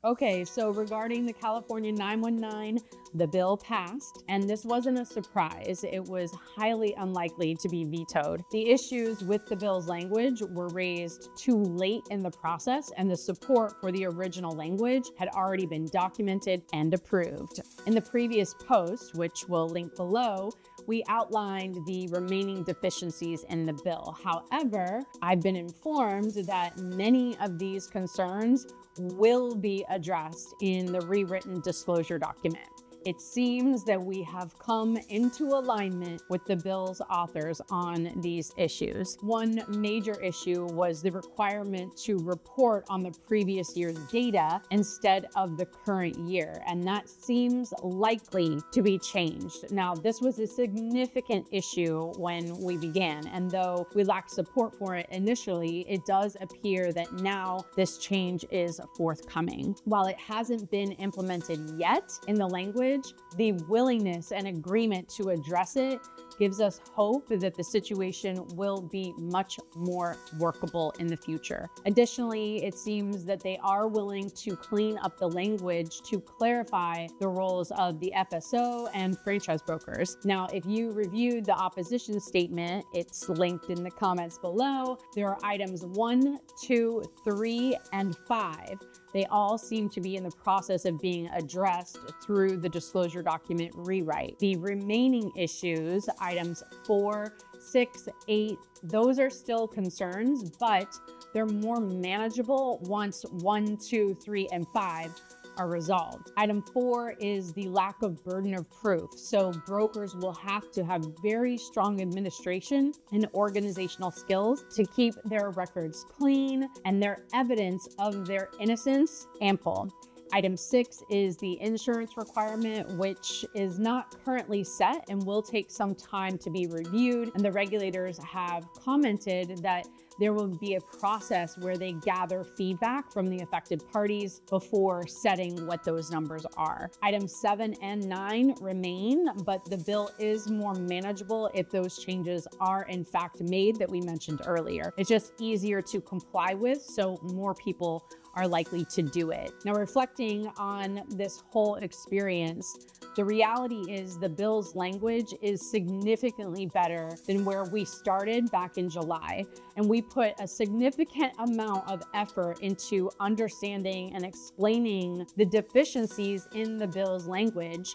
Okay, so regarding the California 919, the bill passed, and this wasn't a surprise. It was highly unlikely to be vetoed. The issues with the bill's language were raised too late in the process, and the support for the original language had already been documented and approved. In the previous post, which we'll link below, we outlined the remaining deficiencies in the bill. However, I've been informed that many of these concerns will be addressed in the rewritten disclosure document. It seems that we have come into alignment with the bill's authors on these issues. One major issue was the requirement to report on the previous year's data instead of the current year, and that seems likely to be changed. Now, this was a significant issue when we began, and though we lacked support for it initially, it does appear that now this change is forthcoming. While it hasn't been implemented yet in the language, the willingness and agreement to address it gives us hope that the situation will be much more workable in the future. Additionally, it seems that they are willing to clean up the language to clarify the roles of the FSO and franchise brokers. Now, if you reviewed the opposition statement, it's linked in the comments below. There are items 1, 2, 3, and 5. They all seem to be in the process of being addressed through the disclosure document rewrite. The remaining issues, items 4, 6, 8, those are still concerns, but they're more manageable once 1, 2, 3, and 5 are resolved. Item 4 is the lack of burden of proof. So brokers will have to have very strong administration and organizational skills to keep their records clean and their evidence of their innocence ample. Item 6 is the insurance requirement, which is not currently set and will take some time to be reviewed. And the regulators have commented that there will be a process where they gather feedback from the affected parties before setting what those numbers are. Items 7 and 9 remain, but the bill is more manageable if those changes are in fact made that we mentioned earlier. It's just easier to comply with, so more people are likely to do it. Now, reflecting on this whole experience, the reality is the bill's language is significantly better than where we started back in July. And we put a significant amount of effort into understanding and explaining the deficiencies in the bill's language,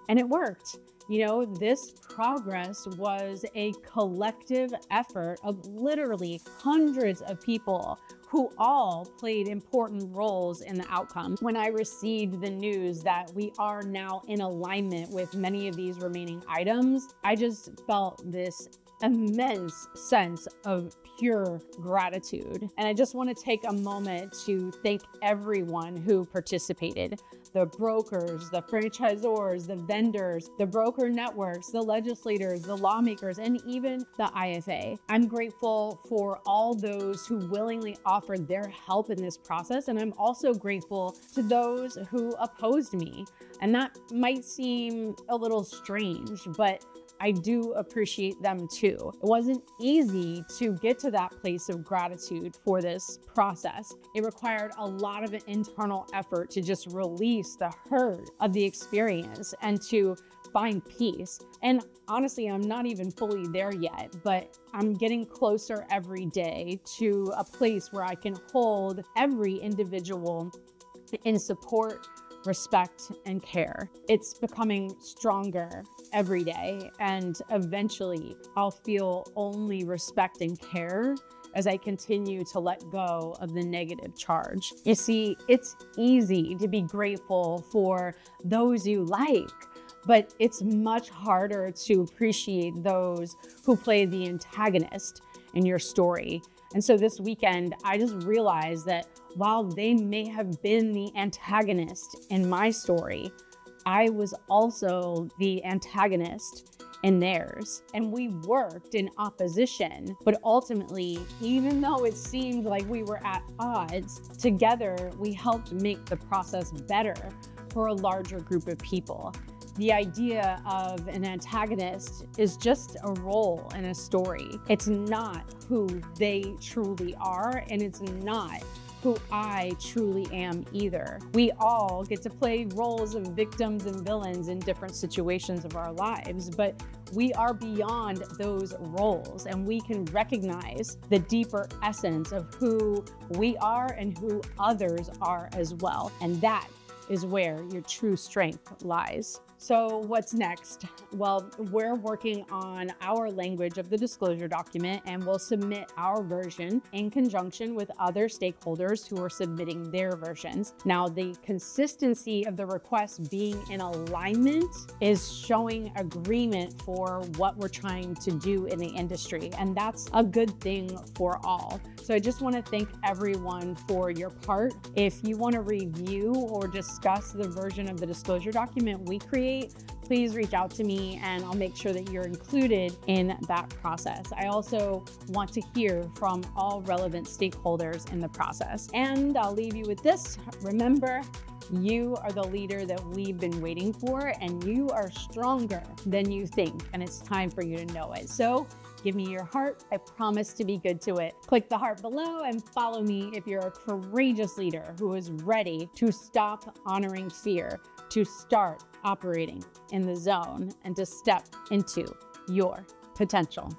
and it worked. You know, this progress was a collective effort of literally hundreds of people who all played important roles in the outcome. When I received the news that we are now in alignment with many of these remaining items, I just felt this immense sense of pure gratitude. And I just want to take a moment to thank everyone who participated. The brokers, the franchisors, the vendors, the broker networks, the legislators, the lawmakers, and even the IFA. I'm grateful for all those who willingly offered their help in this process, and I'm also grateful to those who opposed me. And that might seem a little strange, but I do appreciate them too. It wasn't easy to get to that place of gratitude for this process. It required a lot of internal effort to just release the hurt of the experience and to find peace. And honestly, I'm not even fully there yet, but I'm getting closer every day to a place where I can hold every individual in support, respect, and care. It's becoming stronger every day, and eventually I'll feel only respect and care as I continue to let go of the negative charge. You see, it's easy to be grateful for those you like, but it's much harder to appreciate those who play the antagonist in your story. And so this weekend, I just realized that while they may have been the antagonist in my story, I was also the antagonist in theirs. And we worked in opposition, but ultimately, even though it seemed like we were at odds, together we helped make the process better for a larger group of people. The idea of an antagonist is just a role in a story. It's not who they truly are, and it's not who I truly am either. We all get to play roles of victims and villains in different situations of our lives, but we are beyond those roles, and we can recognize the deeper essence of who we are and who others are as well. And that is where your true strength lies. So what's next? Well, we're working on our language of the disclosure document, and we'll submit our version in conjunction with other stakeholders who are submitting their versions. Now, the consistency of the request being in alignment is showing agreement for what we're trying to do in the industry, and that's a good thing for all. So I just want to thank everyone for your part. If you want to review or discuss the version of the disclosure document we create, please reach out to me and I'll make sure that you're included in that process. I also want to hear from all relevant stakeholders in the process. And I'll leave you with this. Remember, you are the leader that we've been waiting for, and you are stronger than you think, and it's time for you to know it. So give me your heart. I promise to be good to it. Click the heart below and follow me if you're a courageous leader who is ready to stop honoring fear, to start operating in the zone, and to step into your potential.